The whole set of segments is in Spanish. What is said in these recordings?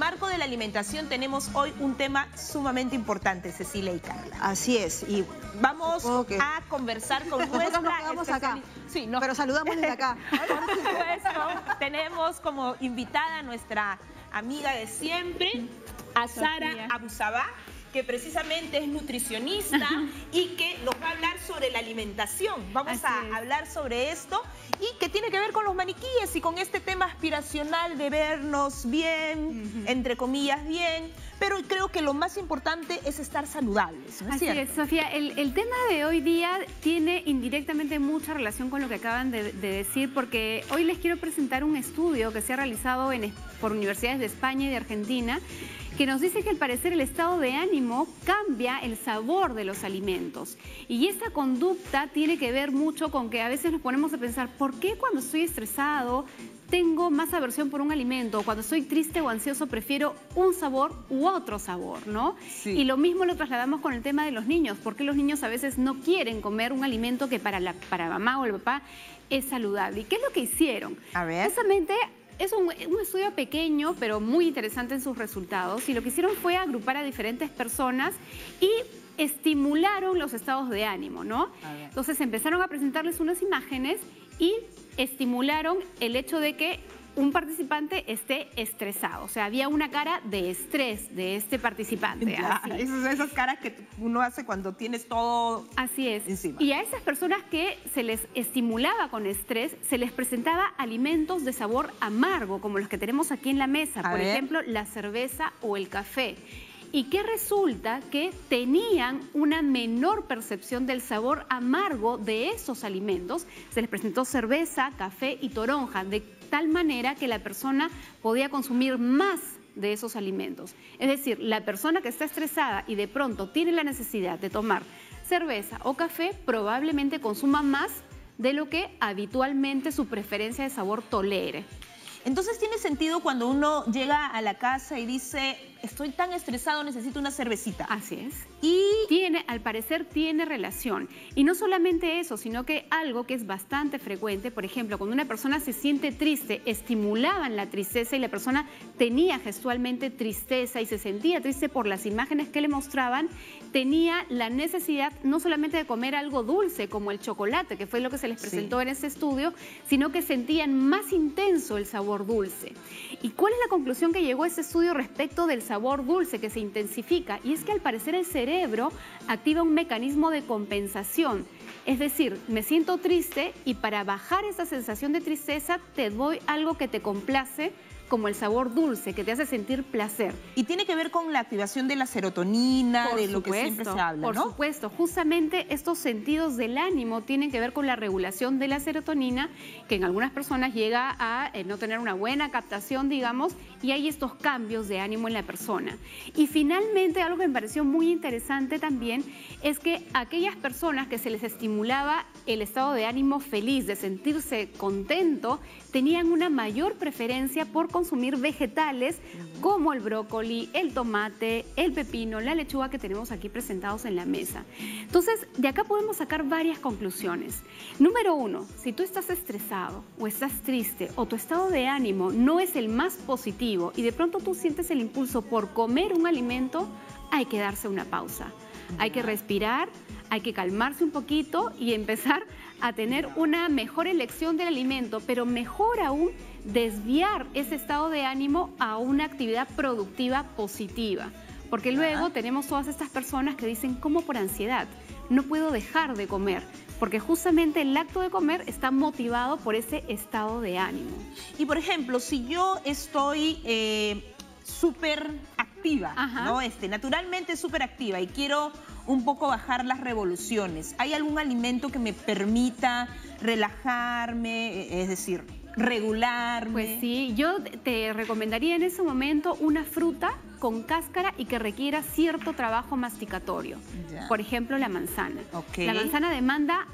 Marco de la alimentación tenemos hoy un tema sumamente importante, Cecilia y Carla. Así es, y vamos a conversar con nuestra acá. Sí, no. Pero saludamos desde acá. Por supuesto, tenemos como invitada a nuestra amiga de siempre, a Sara Abusabá, que precisamente es nutricionista y que nos va a hablar sobre la alimentación. Vamos a hablar sobre esto y que tiene que ver con los maniquíes y con este tema aspiracional de vernos bien, entre comillas bien, pero creo que lo más importante es estar saludables, ¿no es cierto? Así es, Sofía. El tema de hoy día tiene indirectamente mucha relación con lo que acaban de decir, porque hoy les quiero presentar un estudio que se ha realizado por universidades de España y de Argentina, que nos dice que al parecer el estado de ánimo cambia el sabor de los alimentos. Y esta conducta tiene que ver mucho con que a veces nos ponemos a pensar, ¿por qué cuando estoy estresado tengo más aversión por un alimento? Cuando estoy triste o ansioso prefiero un sabor u otro sabor, ¿no? Sí. Y lo mismo lo trasladamos con el tema de los niños. ¿Por qué los niños a veces no quieren comer un alimento que para mamá o el papá es saludable? ¿Y qué es lo que hicieron? A ver. Precisamente es un estudio pequeño, pero muy interesante en sus resultados. Y lo que hicieron fue agrupar a diferentes personas y estimularon los estados de ánimo, ¿no? Entonces empezaron a presentarles unas imágenes y estimularon el hecho de que un participante esté estresado. O sea, había una cara de estrés de este participante. Esas caras que uno hace cuando tienes todo encima. Y a esas personas que se les estimulaba con estrés, se les presentaba alimentos de sabor amargo, como los que tenemos aquí en la mesa. Por ejemplo, la cerveza o el café. Y que resulta que tenían una menor percepción del sabor amargo de esos alimentos. Se les presentó cerveza, café y toronja, de tal manera que la persona podía consumir más de esos alimentos. Es decir, la persona que está estresada y de pronto tiene la necesidad de tomar cerveza o café, probablemente consuma más de lo que habitualmente su preferencia de sabor tolere. Entonces tiene sentido cuando uno llega a la casa y dice, estoy tan estresado, necesito una cervecita. Así es. Y al parecer tiene relación. Y no solamente eso, sino que algo que es bastante frecuente, por ejemplo, cuando una persona se siente triste, estimulaban la tristeza y la persona tenía gestualmente tristeza y se sentía triste por las imágenes que le mostraban, tenía la necesidad no solamente de comer algo dulce como el chocolate, que fue lo que se les presentó en ese estudio, sino que sentían más intenso el sabor dulce. ¿Y cuál es la conclusión que llegó a este estudio respecto del sabor dulce que se intensifica? Y es que al parecer el cerebro activa un mecanismo de compensación. Es decir, me siento triste y para bajar esa sensación de tristeza te doy algo que te complace, como el sabor dulce, que te hace sentir placer. Y tiene que ver con la activación de la serotonina, de lo que siempre se habla, ¿no? Por supuesto, justamente estos sentidos del ánimo tienen que ver con la regulación de la serotonina, que en algunas personas llega a no tener una buena captación, digamos, y hay estos cambios de ánimo en la persona. Y finalmente, algo que me pareció muy interesante también, es que aquellas personas que se les estimulaba el estado de ánimo feliz, de sentirse contento, tenían una mayor preferencia por consumir vegetales como el brócoli, el tomate, el pepino, la lechuga que tenemos aquí presentados en la mesa. Entonces, de acá podemos sacar varias conclusiones. Número uno, si tú estás estresado o estás triste o tu estado de ánimo no es el más positivo y de pronto tú sientes el impulso por comer un alimento, hay que darse una pausa. Hay que respirar, hay que calmarse un poquito y empezar a tener una mejor elección del alimento, pero mejor aún desviar ese estado de ánimo a una actividad productiva positiva. Porque luego tenemos todas estas personas que dicen, como por ansiedad, no puedo dejar de comer, porque justamente el acto de comer está motivado por ese estado de ánimo. Y por ejemplo, si yo estoy súper activa, ¿no? Naturalmente súper activa y quiero un poco bajar las revoluciones, ¿hay algún alimento que me permita relajarme, es decir, regularme? Pues sí, yo te recomendaría en ese momento una fruta con cáscara y que requiera cierto trabajo masticatorio. Por ejemplo, la manzana. La manzana demanda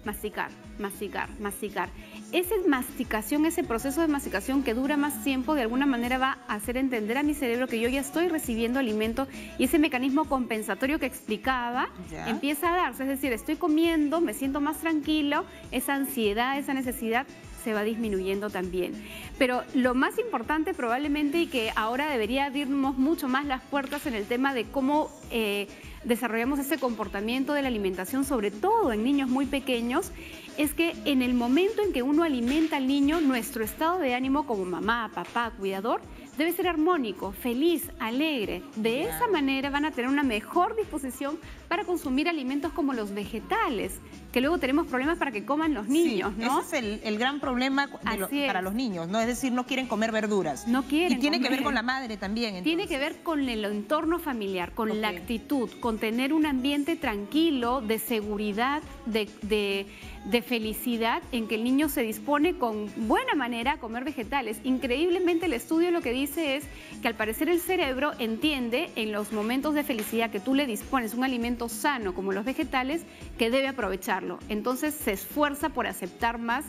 masticar, masticar, masticar. Esa masticación, ese proceso de masticación que dura más tiempo, de alguna manera va a hacer entender a mi cerebro que yo ya estoy recibiendo alimento y ese mecanismo compensatorio que explicaba empieza a darse. Es decir, estoy comiendo, me siento más tranquilo, esa ansiedad, esa necesidad se va disminuyendo también. Pero lo más importante probablemente, y que ahora debería abrirnos mucho más las puertas en el tema de cómo desarrollamos ese comportamiento de la alimentación, sobre todo en niños muy pequeños, es que en el momento en que uno alimenta al niño, nuestro estado de ánimo como mamá, papá, cuidador, debe ser armónico, feliz, alegre. De esa manera van a tener una mejor disposición para consumir alimentos como los vegetales, que luego tenemos problemas para que coman los niños, sí, ¿no? Ese es el gran problema para los niños, ¿no? Es decir, no quieren comer verduras. No quieren Y tiene comer. que ver con la madre también, entonces. Tiene que ver con el entorno familiar, con la actitud, con tener un ambiente tranquilo, de seguridad, de felicidad, en que el niño se dispone con buena manera a comer vegetales. Increíblemente el estudio lo que dice es que al parecer el cerebro entiende en los momentos de felicidad que tú le dispones un alimento sano como los vegetales, que debe aprovecharlo. Entonces se esfuerza por aceptar más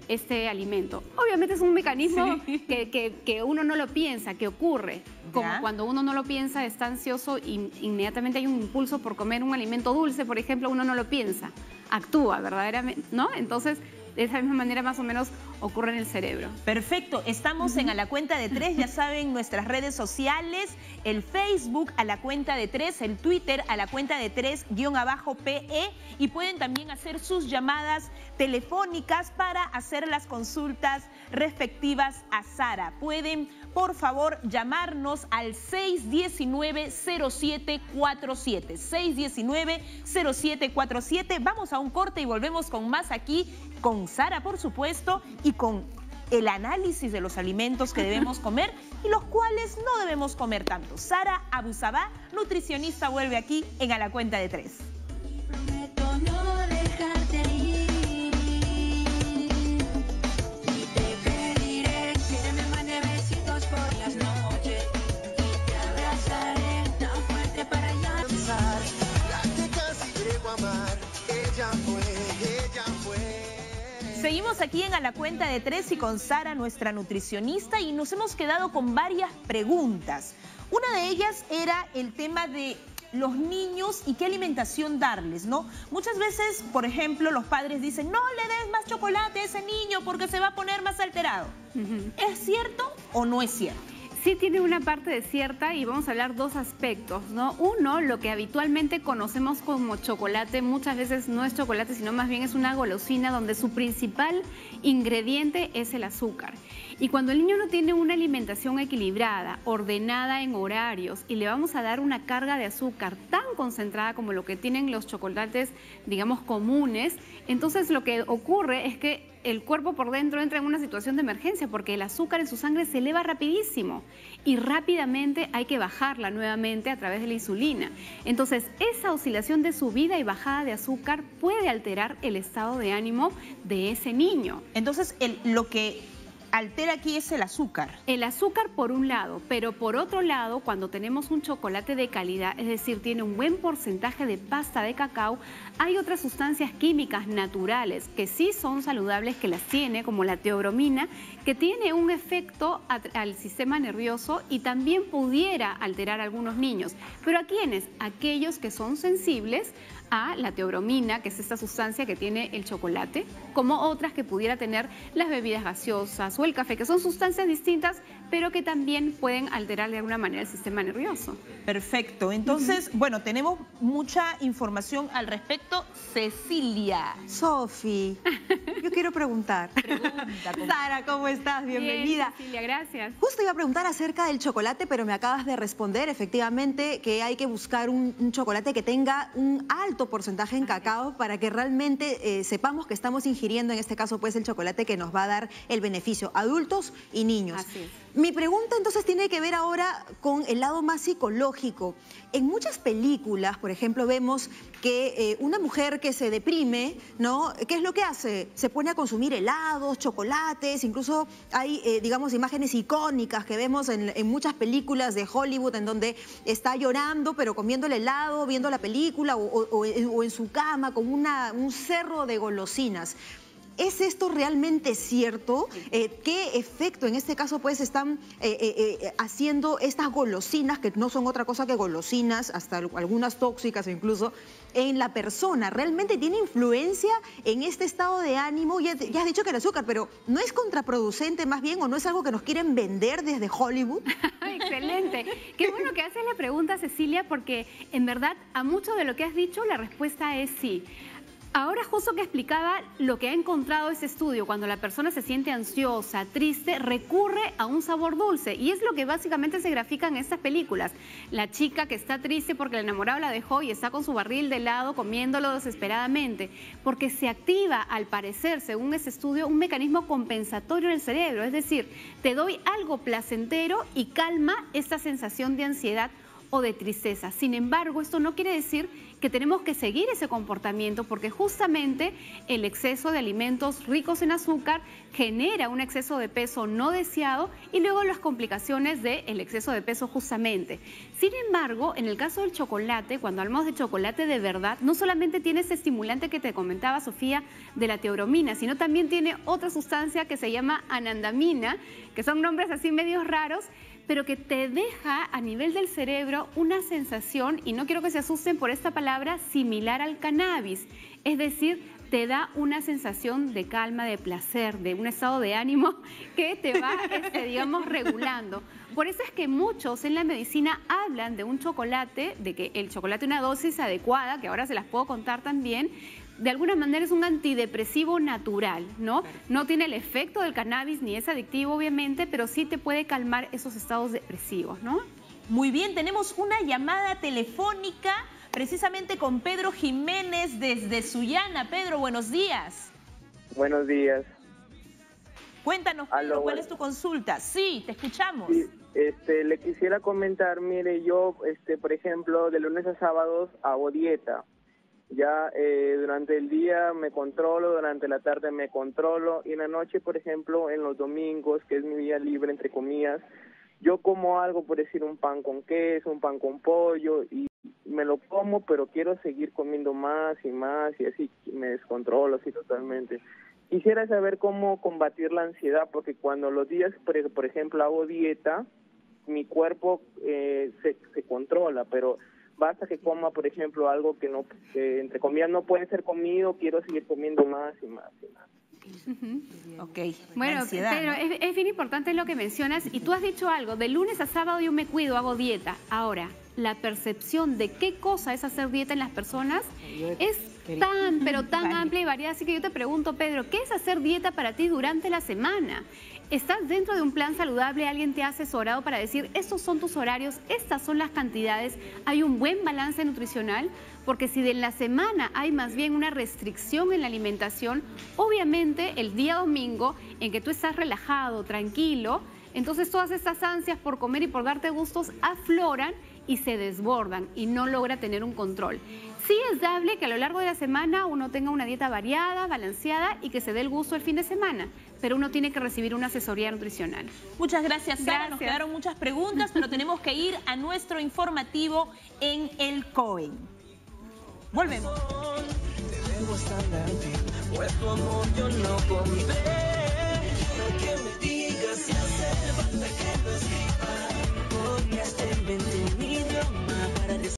este alimento. Obviamente es un mecanismo que uno no lo piensa, que ocurre. Como cuando uno no lo piensa, está ansioso y inmediatamente hay un impulso por comer un alimento dulce, por ejemplo, uno no lo piensa, actúa verdaderamente, ¿no? Entonces, de esa misma manera más o menos ocurre en el cerebro. Perfecto, estamos en A la Cuenta de 3, ya saben, nuestras redes sociales, el Facebook A la Cuenta de 3, el Twitter A la Cuenta de 3_PE, y pueden también hacer sus llamadas telefónicas para hacer las consultas respectivas a Sara. Pueden, por favor, llamarnos al 619-0747, 619-0747. Vamos a un corte y volvemos con más aquí, con Sara, por supuesto, y con el análisis de los alimentos que debemos comer y los cuales no debemos comer tanto. Sara Abusabá, nutricionista, vuelve aquí en A la Cuenta de 3. Prometo no dejarte ir, y te pediré que me mande besitos por las noches, y te abrazaré tan fuerte para ya pensar. La que casi llego a amar, ella fue. Seguimos aquí en A la Cuenta de 3 y con Sara, nuestra nutricionista, y nos hemos quedado con varias preguntas. Una de ellas era el tema de los niños y qué alimentación darles, ¿no? Muchas veces, por ejemplo, los padres dicen, no le des más chocolate a ese niño porque se va a poner más alterado. ¿Es cierto o no es cierto? Sí tiene una parte de cierta, y vamos a hablar dos aspectos, ¿no? Uno, lo que habitualmente conocemos como chocolate, muchas veces no es chocolate, sino más bien es una golosina donde su principal ingrediente es el azúcar. Y cuando el niño no tiene una alimentación equilibrada, ordenada en horarios, y le vamos a dar una carga de azúcar tan concentrada como lo que tienen los chocolates, digamos, comunes, entonces lo que ocurre es que el cuerpo por dentro entra en una situación de emergencia porque el azúcar en su sangre se eleva rapidísimo y rápidamente hay que bajarla nuevamente a través de la insulina. Entonces, esa oscilación de subida y bajada de azúcar puede alterar el estado de ánimo de ese niño. Entonces, lo que altera aquí es el azúcar. El azúcar por un lado, pero por otro lado, cuando tenemos un chocolate de calidad, es decir, tiene un buen porcentaje de pasta de cacao, hay otras sustancias químicas naturales que sí son saludables, que las tiene, como la teobromina, que tiene un efecto al sistema nervioso y también pudiera alterar a algunos niños. ¿Pero a quiénes? Aquellos que son sensibles a la teobromina, que es esta sustancia que tiene el chocolate, como otras que pudiera tener las bebidas gaseosas o el café, que son sustancias distintas, pero que también pueden alterar de alguna manera el sistema nervioso. Perfecto. Entonces, bueno, tenemos mucha información al respecto. Cecilia. Sofi, yo quiero preguntar. Sara, ¿cómo estás? Bienvenida. Bien, Cecilia, gracias. Justo iba a preguntar acerca del chocolate, pero me acabas de responder efectivamente que hay que buscar un chocolate que tenga un alto porcentaje en cacao para que realmente sepamos que estamos ingiriendo, en este caso, pues el chocolate que nos va a dar el beneficio, adultos y niños. Así es. Mi pregunta entonces tiene que ver ahora con el lado más psicológico. En muchas películas, por ejemplo, vemos que una mujer que se deprime, ¿no? ¿Qué es lo que hace? Se pone a consumir helados, chocolates, incluso hay, digamos, imágenes icónicas que vemos en muchas películas de Hollywood en donde está llorando, pero comiendo el helado, viendo la película o en su cama con un cerro de golosinas. ¿Es esto realmente cierto? ¿Qué efecto en este caso pues están haciendo estas golosinas, que no son otra cosa que golosinas, hasta algunas tóxicas incluso, en la persona? ¿Realmente tiene influencia en este estado de ánimo? Ya has dicho que el azúcar, pero ¿no es contraproducente más bien o no es algo que nos quieren vender desde Hollywood? Excelente. Qué bueno que haces la pregunta, Cecilia, porque en verdad a mucho de lo que has dicho la respuesta es sí. Ahora justo que explicaba lo que ha encontrado ese estudio, cuando la persona se siente ansiosa, triste, recurre a un sabor dulce. Y es lo que básicamente se grafica en estas películas. La chica que está triste porque el enamorado la dejó y está con su barril de helado comiéndolo desesperadamente. Porque se activa, al parecer, según ese estudio, un mecanismo compensatorio en el cerebro. Es decir, te doy algo placentero y calma esta sensación de ansiedad o de tristeza. Sin embargo, esto no quiere decir que tenemos que seguir ese comportamiento, porque justamente el exceso de alimentos ricos en azúcar genera un exceso de peso no deseado y luego las complicaciones del exceso de peso justamente. Sin embargo, en el caso del chocolate, cuando hablamos de chocolate de verdad, no solamente tiene ese estimulante que te comentaba, Sofía, de la teobromina, sino también tiene otra sustancia que se llama anandamina, que son nombres así medios raros, pero que te deja a nivel del cerebro una sensación, y no quiero que se asusten por esta palabra, similar al cannabis. Es decir, te da una sensación de calma, de placer, de un estado de ánimo que te va, digamos, regulando. Por eso es que muchos en la medicina hablan de un chocolate, de que el chocolate una dosis adecuada, que ahora se las puedo contar también, de alguna manera es un antidepresivo natural, ¿no? No tiene el efecto del cannabis ni es adictivo, obviamente, pero sí te puede calmar esos estados depresivos, ¿no? Muy bien, tenemos una llamada telefónica precisamente con Pedro Jiménez desde Sullana. Pedro, buenos días. Buenos días. Cuéntanos, Pedro, ¿cuál es tu consulta? Sí, te escuchamos. Sí, le quisiera comentar, mire, yo, por ejemplo, de lunes a sábados hago dieta. Ya durante el día me controlo, durante la tarde me controlo y en la noche, por ejemplo, en los domingos, que es mi día libre, entre comillas, yo como algo, por decir, un pan con queso, un pan con pollo y me lo como, pero quiero seguir comiendo más y así me descontrolo así totalmente. Quisiera saber cómo combatir la ansiedad, porque cuando los días, por ejemplo, hago dieta, mi cuerpo se controla, pero basta que coma, por ejemplo, algo que no, entre comillas, no puede ser comido, quiero seguir comiendo más y más y más. Ok. Bueno, Pedro, es bien importante lo que mencionas y tú has dicho algo, de lunes a sábado yo me cuido, hago dieta. Ahora, la percepción de qué cosa es hacer dieta en las personas es tan, pero tan amplia y variada. Así que yo te pregunto, Pedro, ¿qué es hacer dieta para ti durante la semana? ¿Estás dentro de un plan saludable? ¿Alguien te ha asesorado para decir, estos son tus horarios, estas son las cantidades? ¿Hay un buen balance nutricional? Porque si de la semana hay más bien una restricción en la alimentación, obviamente el día domingo en que tú estás relajado, tranquilo, entonces todas estas ansias por comer y por darte gustos afloran y se desbordan y no logra tener un control. Sí es dable que a lo largo de la semana uno tenga una dieta variada, balanceada y que se dé el gusto el fin de semana, pero uno tiene que recibir una asesoría nutricional. Muchas gracias, Sara. Gracias. Nos quedaron muchas preguntas, pero tenemos que ir a nuestro informativo en el COEN. Volvemos. Te debo estar a ti, pues tu amor yo no compré.